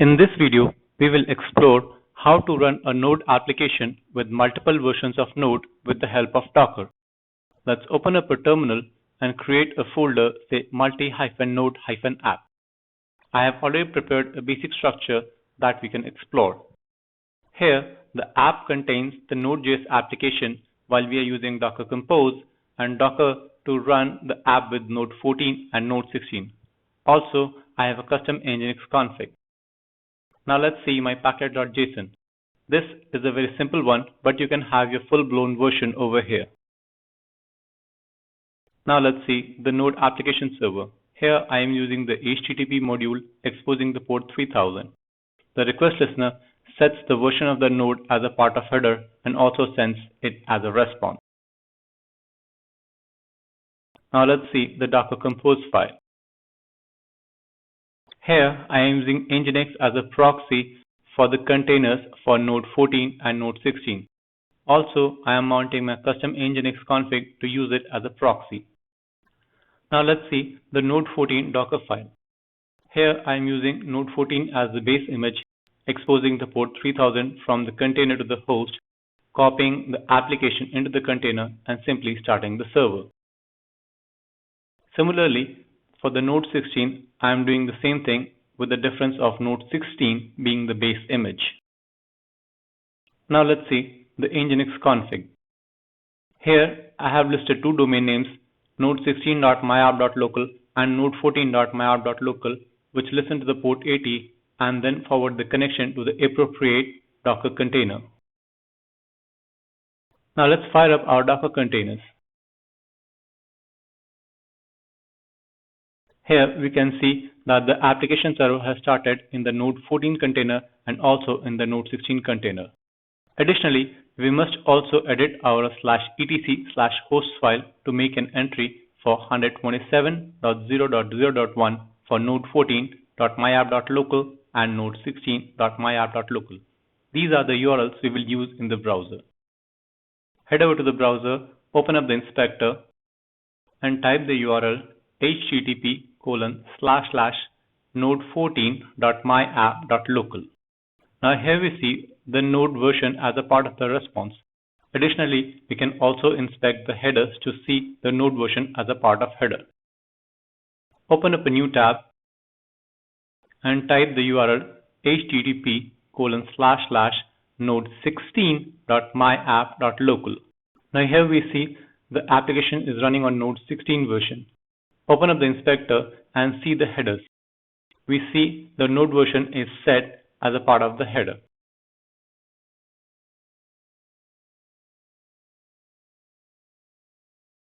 In this video, we will explore how to run a Node application with multiple versions of Node with the help of Docker. Let's open up a terminal and create a folder, say multi-node-app. I have already prepared a basic structure that we can explore. Here, the app contains the Node.js application while we are using Docker Compose and Docker to run the app with Node 14 and Node 16. Also, I have a custom Nginx config. Now let's see my packlet.json. This is a very simple one, but you can have your full-blown version over here. Now let's see the Node application server. Here I am using the HTTP module exposing the port 3000. The request listener sets the version of the node as a part of header and also sends it as a response. Now let's see the Docker Compose file. Here I am using Nginx as a proxy for the containers for Node 14 and Node 16. Also, I am mounting my custom Nginx config to use it as a proxy. Now let's see the Node 14 Docker file. Here I am using Node 14 as the base image, exposing the port 3000 from the container to the host, copying the application into the container and simply starting the server. Similarly, for the Node 16, I am doing the same thing with the difference of Node 16 being the base image. Now let's see the Nginx config. Here I have listed two domain names, node16.myapp.local and node14.myapp.local, which listen to the port 80 and then forward the connection to the appropriate Docker container. Now let's fire up our Docker containers. Here we can see that the application server has started in the Node 14 container and also in the Node 16 container. Additionally, we must also edit our /etc/host file to make an entry for 127.0.0.1 for node 14.myapp.local and node 16.myapp.local. These are the URLs we will use in the browser. Head over to the browser, open up the inspector and type the URL http://node14.myapp.local. Now here we see the node version as a part of the response. Additionally, we can also inspect the headers to see the node version as a part of header. Open up a new tab and type the URL http://node16.myapp.local. Now here we see the application is running on Node 16 version. Open up the inspector and see the headers. We see the node version is set as a part of the header.